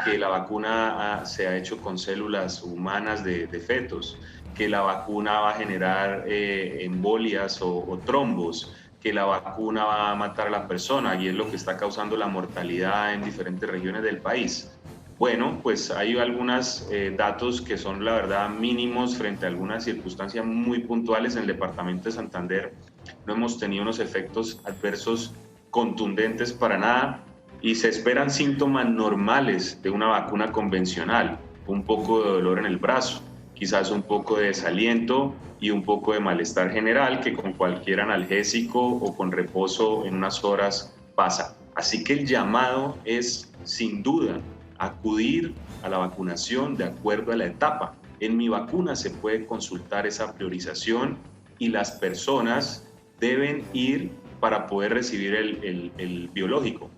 que la vacuna se ha hecho con células humanas de fetos, que la vacuna va a generar embolias o trombos, que la vacuna va a matar a la persona y es lo que está causando la mortalidad en diferentes regiones del país. Bueno, pues hay algunos datos que son la verdad mínimos frente a algunas circunstancias muy puntuales. En el departamento de Santander no hemos tenido unos efectos adversos contundentes para nada y se esperan síntomas normales de una vacuna convencional, un poco de dolor en el brazo, quizás un poco de desaliento y un poco de malestar general que con cualquier analgésico o con reposo en unas horas pasa. Así que el llamado es sin duda acudir a la vacunación de acuerdo a la etapa. En Mi Vacuna se puede consultar esa priorización y las personas deben ir para poder recibir el biológico.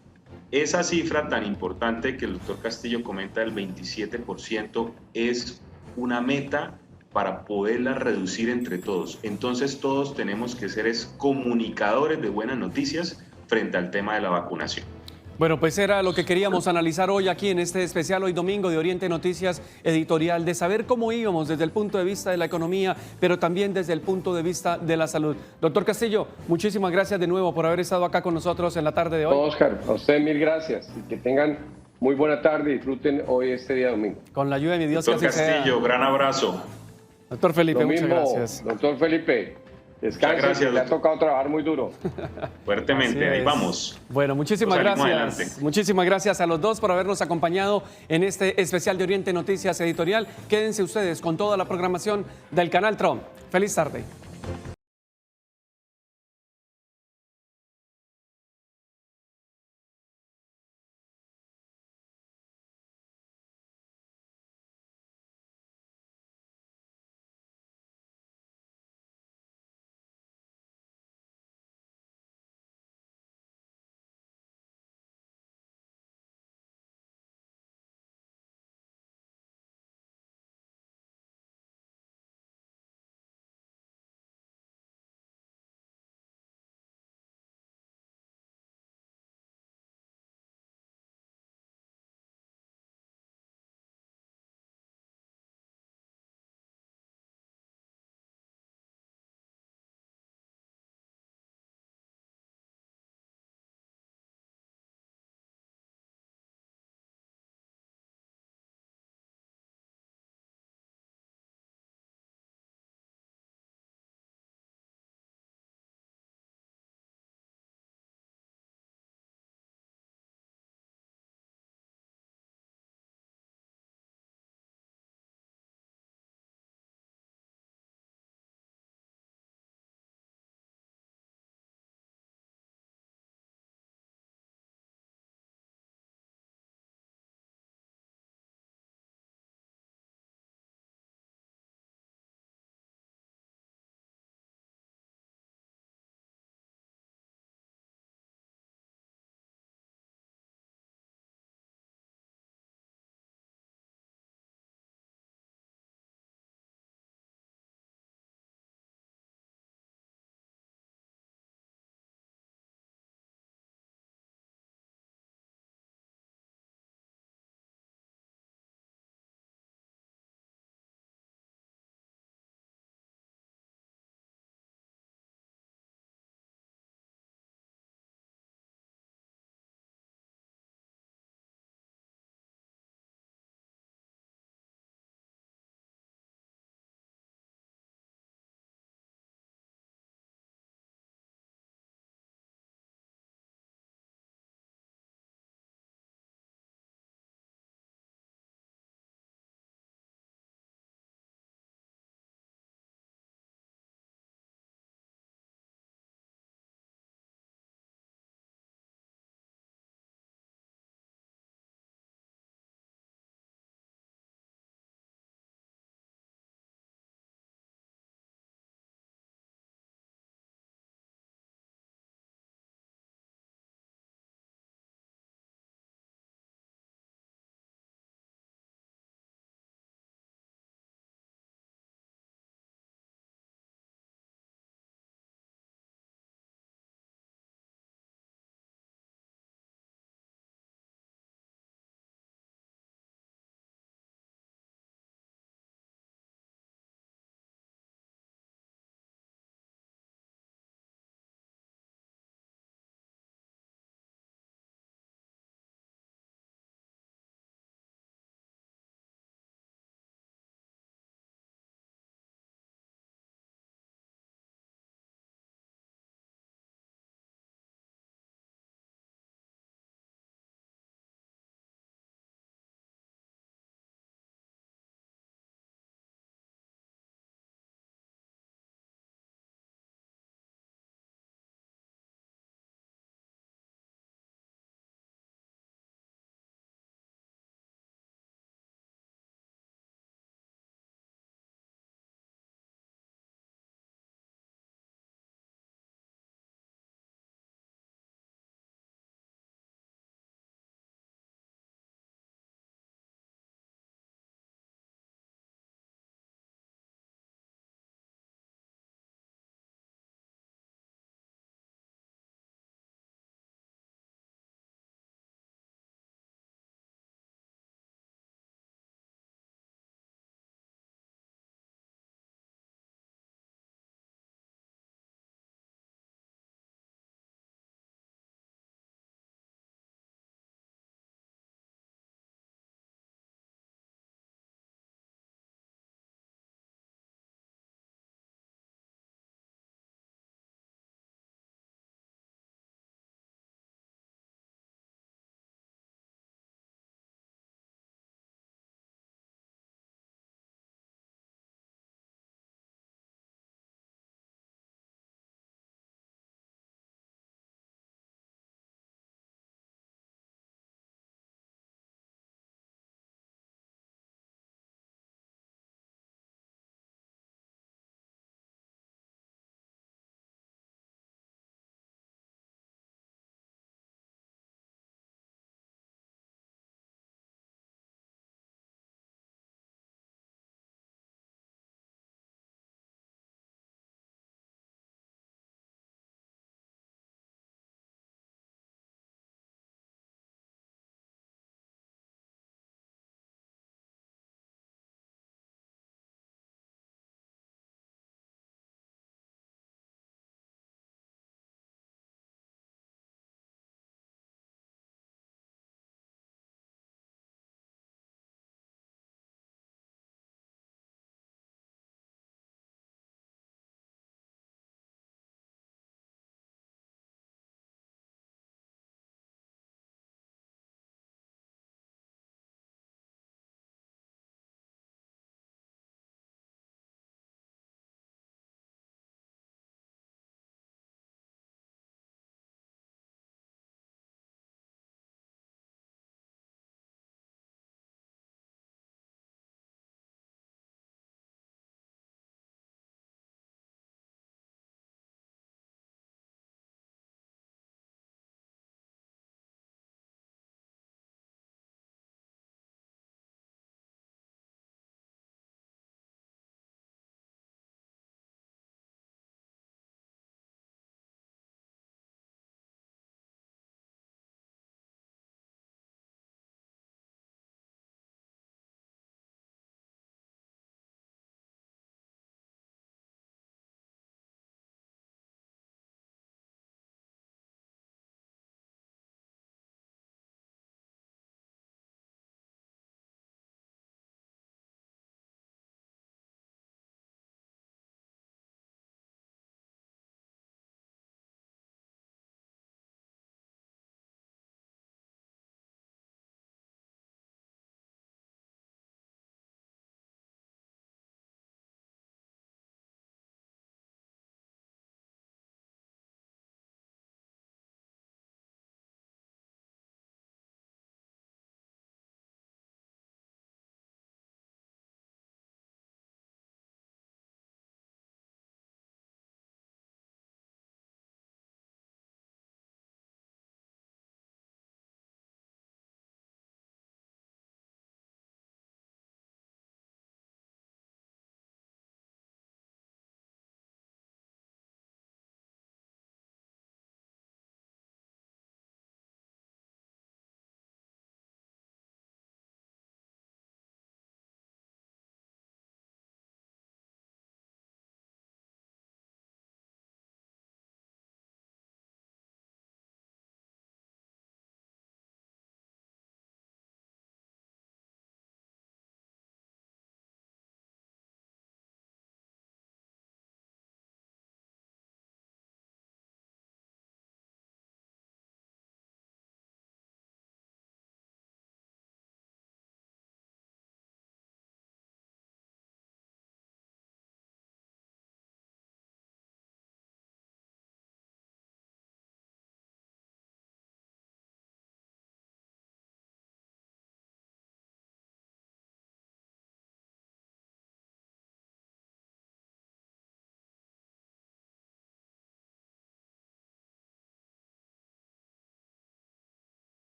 Esa cifra tan importante que el doctor Castillo comenta del 27% es una meta para poderla reducir entre todos. Entonces todos tenemos que ser comunicadores de buenas noticias frente al tema de la vacunación. Bueno, pues era lo que queríamos analizar hoy aquí en este especial Hoy Domingo de Oriente Noticias editorial, de saber cómo íbamos desde el punto de vista de la economía, pero también desde el punto de vista de la salud. Doctor Castillo, muchísimas gracias de nuevo por haber estado acá con nosotros en la tarde de hoy. Oscar, a usted mil gracias y que tengan muy buena tarde y disfruten hoy este día domingo. Con la ayuda de mi Dios, doctor que así sea. Castillo, gran abrazo. Doctor Felipe, Lo mismo, muchas gracias. Doctor Felipe. Descanse, gracias, le ha tocado trabajar muy duro. Fuertemente, ahí vamos. Bueno, muchísimas gracias. Adelante. Muchísimas gracias a los dos por habernos acompañado en este especial de Oriente Noticias editorial. Quédense ustedes con toda la programación del canal Trump. Feliz tarde.